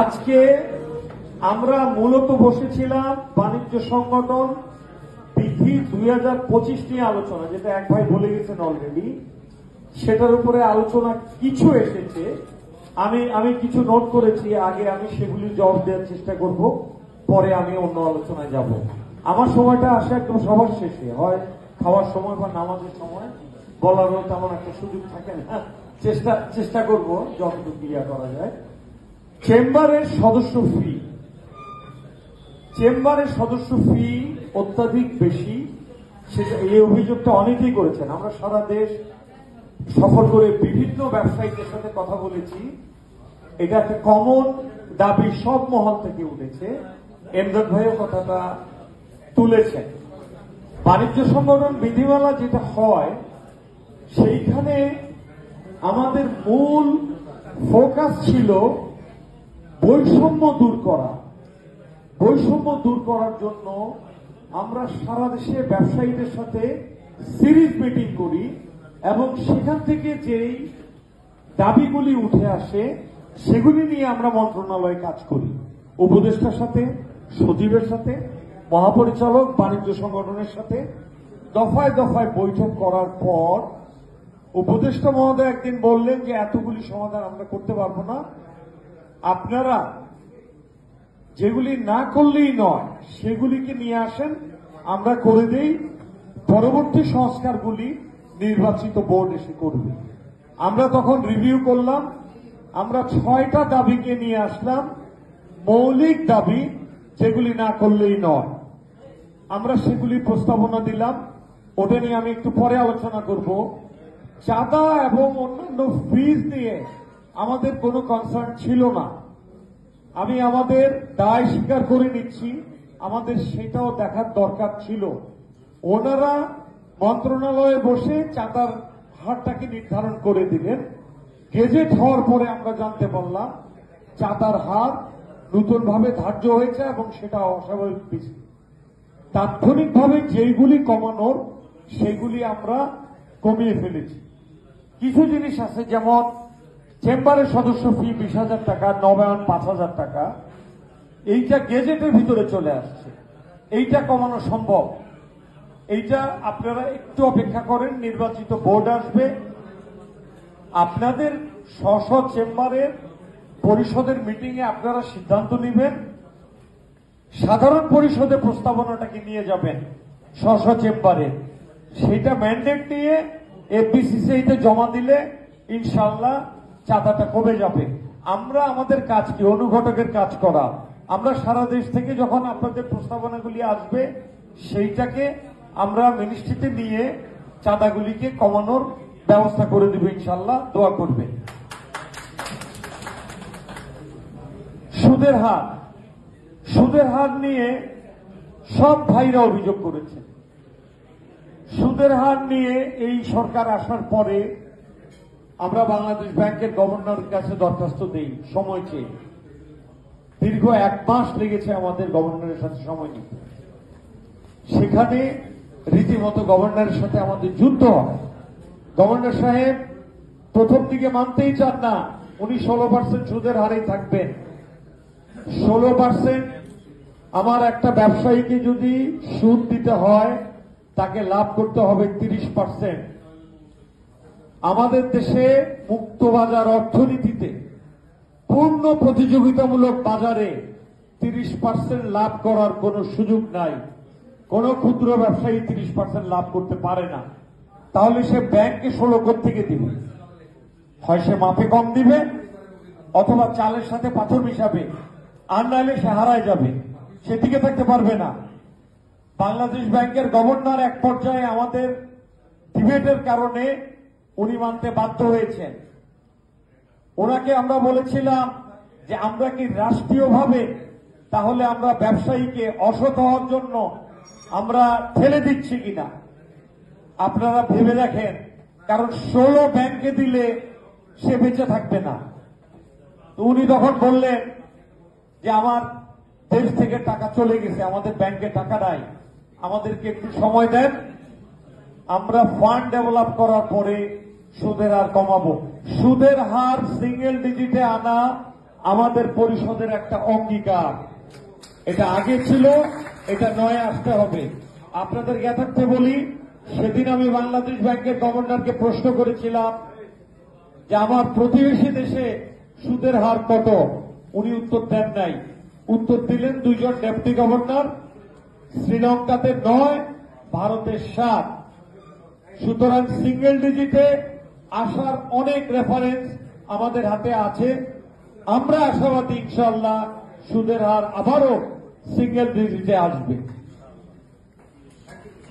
আজকে আমরা মূলত বসেছিলাম বাণিজ্য সংগঠন বিধি 2025 নিয়ে আলোচনা, যেটা এক ভাই বলে গেছেন অলরেডি। সেটার উপরে আলোচনা কিছু এসেছে, আমি কিছু নোট করেছি। আগে আমি সেগুলি জবাব দেওয়ার চেষ্টা করব, পরে আমি অন্য আলোচনায় যাব। আমার সময়টা আসে একদম সবার শেষে, হয় খাওয়ার সময় বা নামাজের সময়। বলারও তেমন একটা সুযোগ থাকে না, চেষ্টা করব যতটুকু ক্লিয়ার করা যায়। চেম্বারের সদস্য ফি অত্যাধিক বেশি, সেটা এই অভিযোগটা অনেকেই করেছেন। আমরা সারা দেশ সফর করে বিভিন্ন ব্যবসায়ীদের সাথে কথা বলেছি। এটা একটা কমন দাবি, সব মহল থেকে উঠেছে। এমদাদ ভাইও কথাটা তুলেছেন। বাণিজ্য সংগঠন বিধিমালা যেটা হয়, সেইখানে আমাদের মূল ফোকাস ছিল বৈষম্য দূর করা। বৈষম্য দূর করার জন্য আমরা সারা দেশে ব্যবসায়ীদের সাথে সিরিজ মিটিং করি এবং সেখান থেকে যেই দাবিগুলি উঠে আসে সেগুলি নিয়ে আমরা মন্ত্রণালয়ে কাজ করি। উপদেষ্টার সাথে, সচিবের সাথে, মহাপরিচালক, বাণিজ্য সংগঠনের সাথে দফায় দফায় বৈঠক করার পর উপদেষ্টা মহোদয় একদিন বললেন যে এতগুলি সমাধান আমরা করতে পারবো না, আপনারা যেগুলি না করলেই নয় সেগুলিকে নিয়ে আসেন, আমরা করে দেই, পরবর্তী সংস্কারগুলি নির্বাচিত বোর্ড এসে করবে। আমরা তখন রিভিউ করলাম, আমরা 6টা দাবিকে নিয়ে আসলাম, মৌলিক দাবি যেগুলি না করলেই নয়। আমরা সেগুলি প্রস্তাবনা দিলাম, ওটা নিয়ে আমি একটু পরে আলোচনা করব। চাঁদা এবং অন্যান্য ফিজ নিয়ে আমাদের কোনো কনসার্ন ছিল না। আমি আমাদের দায় স্বীকার করে নিচ্ছি, আমাদের সেটাও দেখার দরকার ছিল। ওনারা মন্ত্রণালয়ে বসে চাঁদার হারটাকে নির্ধারণ করে দিলেন। গেজেট হওয়ার পরে আমরা জানতে পারলাম চাঁদার হার নতুনভাবে ধার্য হয়েছে এবং সেটা অস্বাভাবিক বেশি। তাৎক্ষণিকভাবে যেইগুলি কমানোর সেগুলি আমরা কমিয়ে ফেলেছি। কিছু জিনিস আছে, যেমন চেম্বারের সদস্য ফি 20,000 টাকা, নবায়ন 5,000 টাকা, এইটা গেজেটের ভিতরে চলে আসছে। এইটা কমানো সম্ভব। এইটা আপনারা একটু অপেক্ষা করেন, নির্বাচিত বোর্ড আসবে, আপনাদের স্ব চেম্বারের পরিষদের মিটিং এ আপনারা সিদ্ধান্ত নেবেন, সাধারণ পরিষদে প্রস্তাবনাটাকে নিয়ে যাবেন স্ব চেম্বারে। সেটা ম্যান্ডেট নিয়ে এফবিসিসিআইতে জমা দিলে ইনশাআল্লাহ চাঁদাটা কমে যাবে। আমরা আমাদের কাজ কি, অনুঘটকের কাজ করা। আমরা সারা দেশ থেকে যখন আপনাদের প্রস্তাবনাগুলি আসবে সেইটাকে আমরা মিনিস্ট্রিতে নিয়ে চাঁদাগুলিকে কমানোর ব্যবস্থা করে দেব ইনশাআল্লাহ, দোয়া করবে। সুদের হার নিয়ে সব ভাইরা অভিযোগ করেছে। সুদের হার নিয়ে এই সরকার আসার পরে আমরা বাংলাদেশ ব্যাংকের গভর্নরের কাছে দরখাস্ত দেই সময় চেয়ে। দীর্ঘ 1 মাস লেগেছে আমাদের গভর্নরের সাথে সময় নিতে। সেখানে রীতিমতো গভর্নরের সাথে আমাদের যুদ্ধ হয়। গভর্নর সাহেব প্রথম দিকে মানতেই চান না, উনি 16% সুদের হারেই থাকবেন। 16% আমার একটা ব্যবসায়ীকে যদি সুদ দিতে হয় তাকে লাভ করতে হবে 30%। আমাদের দেশে মুক্তবাজার অর্থনীতিতে, পূর্ণ প্রতিযোগিতামূলক বাজারে 30% লাভ করার কোনো সুযোগ নাই। কোন ক্ষুদ্র ব্যবসায়ী 30% লাভ করতে পারে না। তাহলে সে ব্যাংকে 16 থেকে দিবে, হয় সে মাপে কম দিবে অথবা চালের সাথে পাথর মিশাবে, আর নাহলে সে হারায় যাবে, সে টিকে থাকতে পারবে না। বাংলাদেশ ব্যাংকের গভর্নর এক পর্যায়ে আমাদের ডিবেটের কারণে উনি মানতে বাধ্য হয়েছেন। ওনাকে আমরা বলেছিলাম যে আমরা কি রাষ্ট্রীয়ভাবে তাহলে আমরা ব্যবসায়ীকে অসৎ হওয়ার জন্য আমরা ঠেলে দিচ্ছি কিনা, আপনারা ভেবে দেখেন। কারণ 16 ব্যাংকে দিলে সে বেঁচে থাকবে না। তো উনি তখন বললেন যে আমার দেশ থেকে টাকা চলে গেছে, আমাদের ব্যাংকে টাকা নাই, আমাদেরকে একটু সময় দেন। আমরা ফান্ড ডেভেলপ করার পরে সুদের হার কমাবো। সুদের হার সিঙ্গেল ডিজিটে আনা আমাদের পরিষদের একটা অঙ্গীকার। এটা আগে ছিল, এটা নয় আসতে হবে। আপনাদের জ্ঞাতার্থে বলি, সেদিন আমি বাংলাদেশ ব্যাংকের গভর্নরকে প্রশ্ন করেছিলাম যে আমার প্রতিবেশী দেশে সুদের হার কত। উনি উত্তর দেন নাই। উত্তর দিলেন দুইজন ডেপুটি গভর্নর, শ্রীলঙ্কাতে 9, ভারতে 7। সুতরাং সিঙ্গেল ডিজিটে আসার অনেক রেফারেন্স আমাদের হাতে আছে। আমরা আশাবাদী ইনশাআল্লাহ সুদের হার আবারও সিঙ্গেল ডিজিটে আসবে।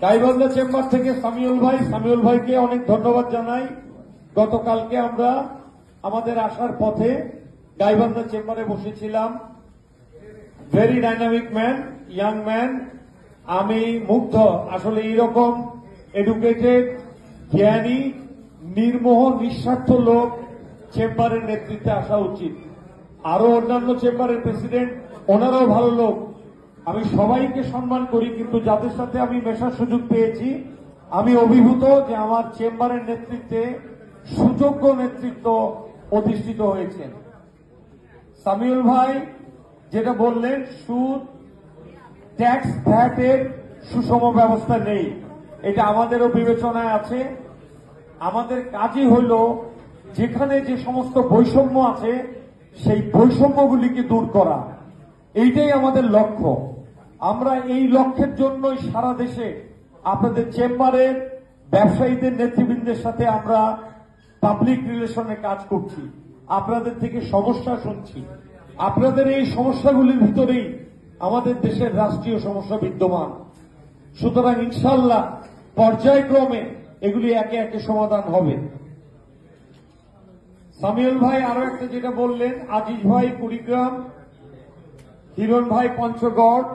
গাইবান্ধা চেম্বার থেকে সামিউল ভাইকে অনেক ধন্যবাদ জানাই। গতকালকে আমরা আমাদের আসার পথে গাইবান্ধা চেম্বারে বসেছিলাম। Very dynamic man, young man. আমি মুগ্ধ। আসলে এইরকম এডুকেটেড, জ্ঞানী, নির্মোহ, নিঃস্বার্থ লোক চেম্বারের নেতৃত্বে আসা উচিত। আরো অন্যান্য চেম্বারের প্রেসিডেন্ট, ওনারাও ভালো লোক। আমি সবাইকে সম্মান করি, কিন্তু যাদের সাথে আমি মেশার সুযোগ পেয়েছি আমি অভিভূত যে আমার চেম্বারের নেতৃত্বে সুযোগ্য নেতৃত্ব অধিষ্ঠিত হয়েছে। সামিউল ভাই যেটা বললেন, সুদ, ট্যাক্স, ভ্যাটের সুষম ব্যবস্থা নেই, এটা আমাদেরও বিবেচনায় আছে। আমাদের কাজই হল যেখানে যে সমস্ত বৈষম্য আছে সেই বৈষম্যগুলিকে দূর করা, এইটাই আমাদের লক্ষ্য। আমরা এই লক্ষ্যের জন্যই সারা দেশে আপনাদের চেম্বারের ব্যবসায়ীদের নেতৃবৃন্দের সাথে আমরা পাবলিক রিলেশনে কাজ করছি। আপনাদের থেকে সমস্যা শুনছি। আপনাদের এই সমস্যাগুলির ভিতরেই আমাদের দেশের রাষ্ট্রীয় সমস্যা বিদ্যমান। সুতরাং ইনশাআল্লাহ পর্যায়ক্রমে এগুলি একে একে সমাধান হবে। সামিউল ভাই আরো একটা যেটা বললেন, আজিজ ভাই কুড়িগ্রাম, হিরণ ভাই পঞ্চগড়,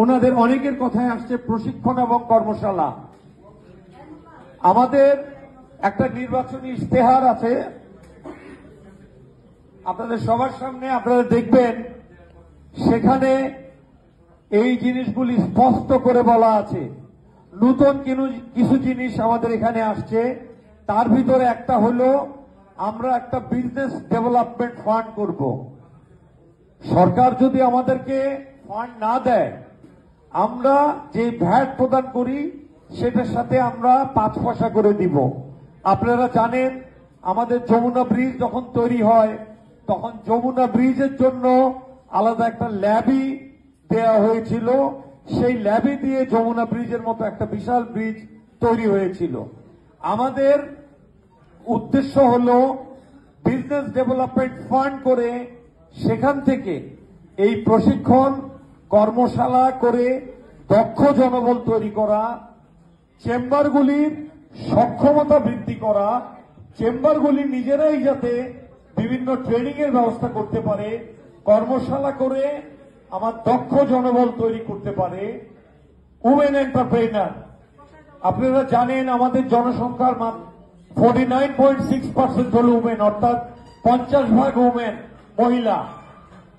ওনাদের অনেকের কথায় আসছে প্রশিক্ষণ এবং কর্মশালা। আমাদের একটা নির্বাচনী ইশতেহার আছে আপনাদের সবার সামনে, আপনারা দেখবেন সেখানে এই জিনিসগুলি স্পষ্ট করে বলা আছে। নতুন কিছু জিনিস আমাদের এখানে আসছে। তার ভিতরে একটা হলো আমরা একটা বিজনেস ডেভেলপমেন্ট ফান্ড করব। সরকার যদি আমাদেরকে ফান্ড না দেয়, আমরা যে ভ্যাট প্রদান করি সেটার সাথে আমরা 5 পয়সা করে দিব। আপনারা জানেন আমাদের যমুনা ব্রিজ যখন তৈরি হয় তখন যমুনা ব্রিজের জন্য আলাদা একটা ল্যাবি দেয়া হয়েছিল। সেই ল্যাবি দিয়ে যমুনা ব্রিজের মতো একটা বিশাল ব্রিজ তৈরি হয়েছিল। আমাদের উদ্দেশ্য হল বিজনেস ডেভেলপমেন্ট ফান্ড করে সেখান থেকে এই প্রশিক্ষণ কর্মশালা করে দক্ষ জনবল তৈরি করা, চেম্বারগুলির সক্ষমতা বৃদ্ধি করা, চেম্বারগুলি নিজেরাই যাতে বিভিন্ন ট্রেনিং এর ব্যবস্থা করতে পারে, কর্মশালা করে আমার দক্ষ জনবল তৈরি করতে পারে। উমেন এন্টারপ্রেনার, আপনারা জানেন আমাদের জনসংখ্যার 49.6% হল উমেন, অর্থাৎ 50% উমেন, মহিলা।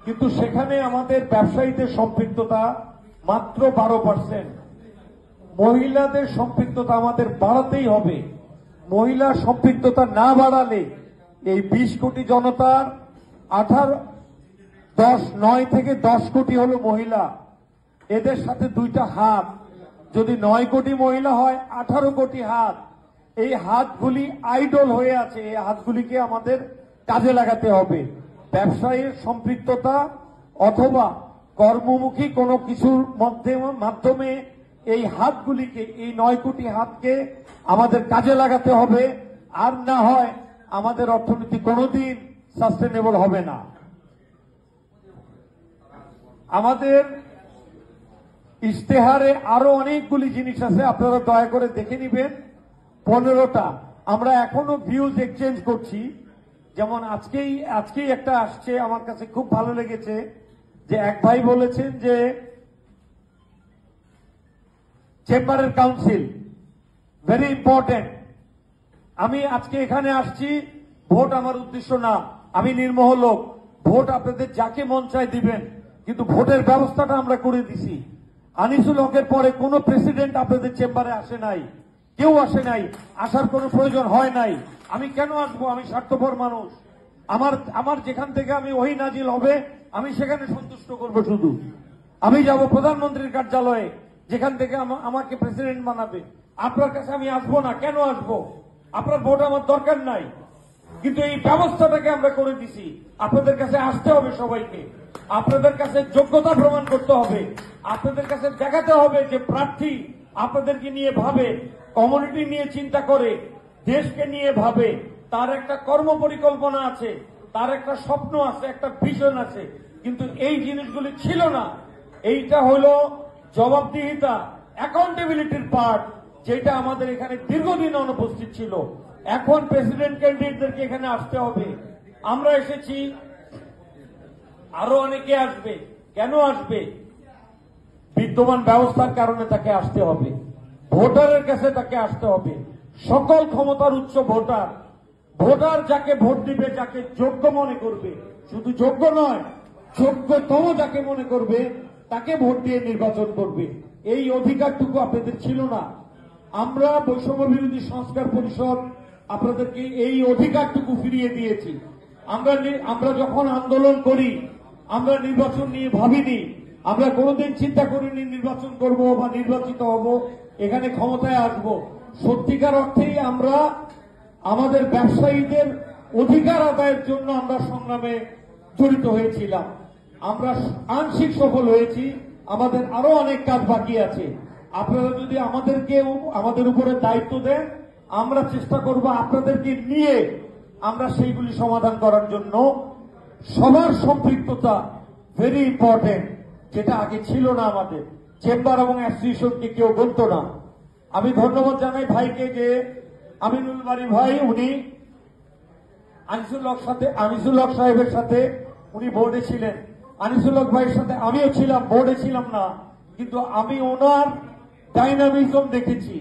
কিন্তু সেখানে আমাদের ব্যবসায়ীদের সম্পৃক্ততা মাত্র 12%। মহিলাদের সম্পৃক্ততা আমাদের বাড়াতেই হবে। মহিলা সম্পৃক্ততা না বাড়ালে এই 20 কোটি জনতার 9 থেকে 10 কোটি হলো মহিলা। এদের সাথে 2টা হাত, যদি 9 কোটি মহিলা হয় 18 কোটি হাত। এই হাতগুলি আইডল হয়ে আছে, এই হাতগুলিকে আমাদের কাজে লাগাতে হবে। ব্যবসায়ীর সম্পৃক্ততা অথবা কর্মমুখী কোনো কিছুর মাধ্যমে এই হাতগুলিকে, এই 9 কোটি হাতকে আমাদের কাজে লাগাতে হবে। আর না হয় আমাদের অর্থনীতি কোনোদিন সাস্টেনেবল হবে না। আমাদের ইশতেহারে আরো অনেকগুলি জিনিস আছে, আপনারা দয়া করে দেখে নিবেন। 15টা আমরা এখনো ভিউজ এক্সচেঞ্জ করছি। যেমন আজকেই একটা আসছে, আমার কাছে খুব ভালো লেগেছে যে এক ভাই বলেছেন যে চেম্বারের কাউন্সিল ভেরি ইম্পর্টেন্ট। আমি আজকে এখানে আসছি, ভোট আমার উদ্দেশ্য না, আমি নির্মোহ লোক। ভোট আপনাদের যাকে মন চায় দিবেন, কিন্তু ভোটের ব্যবস্থাটা আমরা করে দিছি। আনিসুল হকের পরে কোন প্রেসিডেন্ট আপনাদের চেম্বারে আসে নাই। কেউ আসে নাই, আসার কোনো প্রয়োজন হয় নাই। আমি কেন আসবো? আমি স্বার্থপর মানুষ। আমার আমার যেখান থেকে আমি ওহী নাজিল হবে আমি সেখানে সন্তুষ্ট করব শুধু। আমি যাব প্রধানমন্ত্রীর কার্যালয়ে, যেখান থেকে আমাকে প্রেসিডেন্ট বানাবে। আপনার কাছে আমি আসবো না। কেন আসবো? আপনার ভোট আমার দরকার নাই। কিন্তু এই ব্যবস্থাটাকে আমরা করে দিছি। আপনাদের কাছে আসতে হবে সবাইকে, আপনাদের কাছে যোগ্যতা প্রমাণ করতে হবে, আপনাদের কাছে দেখাতে হবে যে প্রার্থী আপনাদেরকে নিয়ে ভাবে, কমিউনিটি নিয়ে চিন্তা করে, দেশকে নিয়ে ভাবে, তার একটা কর্ম পরিকল্পনা আছে, তার একটা স্বপ্ন আছে, একটা ভিশন আছে। কিন্তু এই জিনিসগুলি ছিল না। এইটা হলো জবাবদিহিতা, অ্যাকাউন্টেবিলিটির পার্ট, যেটা আমাদের এখানে দীর্ঘদিন অনুপস্থিত ছিল। এখন প্রেসিডেন্ট ক্যান্ডিডেটদেরকে এখানে আসতে হবে। আমরা এসেছি, আরো অনেকে আসবে। কেন আসবে? বিদ্যমান ব্যবস্থার কারণে তাকে আসতে হবে, ভোটারের কাছে তাকে আসতে হবে। সকল ক্ষমতার উচ্চ ভোটার, ভোটার যাকে ভোট দিবে, যাকে যোগ্য মনে করবে, শুধু যোগ্য নয়, যোগ্যতম যাকে মনে করবে তাকে ভোট দিয়ে নির্বাচন করবে। এই অধিকারটুকু আপনাদের ছিল না। আমরা বৈষম্য বিরোধী সংস্কার পরিষদ আপনাদেরকে এই অধিকারটুকু ফিরিয়ে দিয়েছি। আমরা যখন আন্দোলন করি, আমরা নির্বাচন নিয়ে ভাবিনি, আমরা কোনোদিন চিন্তা করিনি নির্বাচন করব বা নির্বাচিত হব, এখানে ক্ষমতায় আসব। সত্যিকার অর্থেই আমরা আমাদের ব্যবসায়ীদের অধিকার আদায়ের জন্য আমরা সংগ্রামে জড়িত হয়েছিলাম। আমরা আংশিক সফল হয়েছি, আমাদের আরো অনেক কাজ বাকি আছে। আপনারা যদি আমাদের উপরে দায়িত্ব দেন, আমরা চেষ্টা করব আপনাদেরকে নিয়ে আমরা সেইগুলি সমাধান করার জন্য। সবার সম্পৃক্ততা ভেরি ইম্পর্টেন্ট, যেটা আগে ছিল না। আমাদের চেম্বার এবং অ্যাসোসিয়েশনকে কেউ বলতো না। আমি ধন্যবাদ জানাই ভাইকে, যে আমিনুল বাড়ি ভাই, উনি আনিসুল হক সাহেবের সাথে উনি বোর্ডে ছিলেন। আনিসুল হক ভাইয়ের সাথে আমিও ছিলাম, বোর্ডে ছিলাম না, কিন্তু আমি ওনার ডাইনামিজম দেখেছি,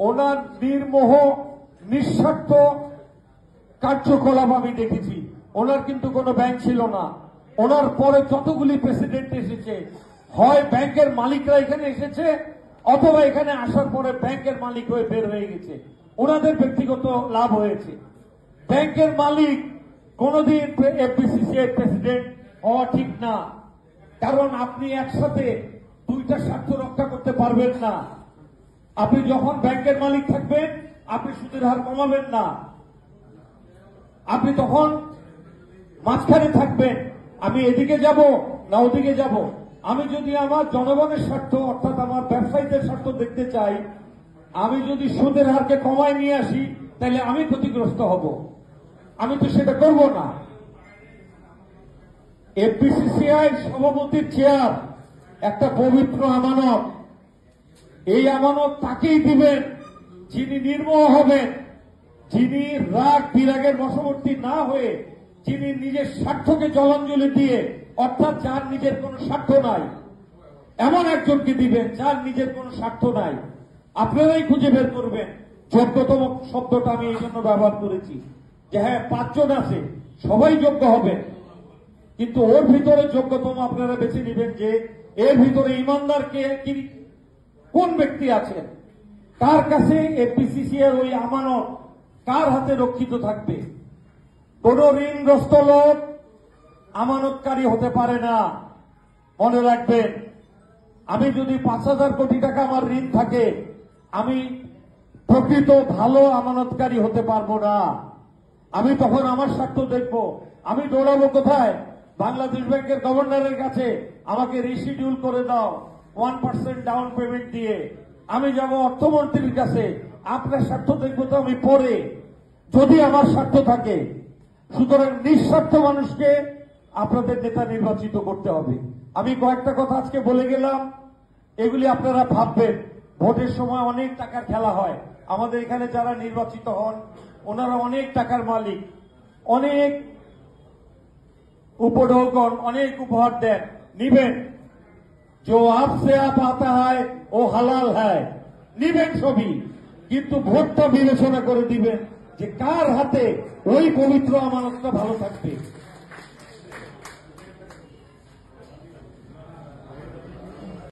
ওনার নির্মোহ নিঃস্বার্থ কার্যকলাপ আমি দেখেছি। ওনার কিন্তু কোনো ব্যাংক ছিল না। ওনার পরে যতগুলি প্রেসিডেন্ট এসেছে, হয় ব্যাংকের মালিকরা এখানে এসেছে, অথবা এখানে আসার পরে ব্যাংকের মালিক হয়ে বের হয়ে গেছে। ওনাদের ব্যক্তিগত লাভ হয়েছে। ব্যাংকের মালিক কোনদিন এফবিসিসিআই প্রেসিডেন্ট হওয়া ঠিক না, কারণ আপনি একসাথে দুইটা স্বার্থ রক্ষা করতে পারবেন না। আপনি যখন ব্যাংকের মালিক থাকবেন, আপনি সুদের হার কমাবেন না, আপনি তখন মাঝখানে থাকবেন, আমি এদিকে যাব না ওদিকে যাব। আমি যদি আমার জনগণের স্বার্থ, অর্থাৎ আমার ব্যবসায়ীদের স্বার্থ দেখতে চাই, আমি যদি সুদের হারকে কমায় নিয়ে আসি, তাহলে আমি ক্ষতিগ্রস্ত হব। আমি তো সেটা করব না। এফবিসিসিআই সভাপতির চেয়ার একটা পবিত্র আমানত। এই আমানত তাকেই দিবেন যিনি নির্মোহ হবেন, যিনি রাগ বিরাগের বশবর্তী না হয়ে, যিনি নিজের স্বার্থকে জলাঞ্জলি দিয়ে, অর্থাৎ যার নিজের কোনো স্বার্থ নাই, এমন একজনকে দিবেন যার নিজের কোনো স্বার্থ নাই। আপনারাই খুঁজে বের করবেন। যোগ্যতম শব্দটা আমি এই জন্য ব্যবহার করেছি, যে হ্যাঁ 5 জন আছে, সবাই যোগ্য হবে, কিন্তু ওর ভিতরে যোগ্যতম আপনারা বেছে নেবেন যে এর ভিতরে ইমানদার কে, কোন ব্যক্তি আছেন, কার কাছে এফবিসিসি এর ওই আমানত কার হাতে রক্ষিত থাকবে। কোন ঋণগ্রস্ত লোক আমানতকারী হতে পারে না। মনে রাখবেন, আমি যদি 5,000 কোটি টাকা আমার ঋণ থাকে, আমি প্রকৃত ভালো আমানতকারী হতে পারবো না। আমি তখন আমার স্বার্থ দেখব। আমি দৌড়াবো কোথায়? বাংলাদেশ ব্যাংকের গভর্নরের কাছে, আমাকে রিশিডিউল করে দাও 1% ডাউন পেমেন্ট দিয়ে। আমি যাব অর্থমন্ত্রীর কাছে, আপনার স্বার্থ দেখবো তো আমি পরে, যদি আমার স্বার্থ থাকে। সুতরাং নিঃস্বার্থ মানুষকে আপনাদের নেতা নির্বাচিত করতে হবে। আমি কয়েকটা কথা আজকে বলে গেলাম, এগুলি আপনারা ভাববেন। ভোটের সময় অনেক টাকার খেলা হয়। আমাদের এখানে যারা নির্বাচিত হন, ওনারা অনেক টাকার মালিক, অনেক উপঢৌকন, অনেক উপহার দেন। নিবেন, जो आपसे आप आता है वो হালাল है, নিবেন সবই, কিন্তু ভোটটা বিবেচনা করে দিবেন যে কার হাতে ওই পবিত্র আমানতটা ভালো থাকবে।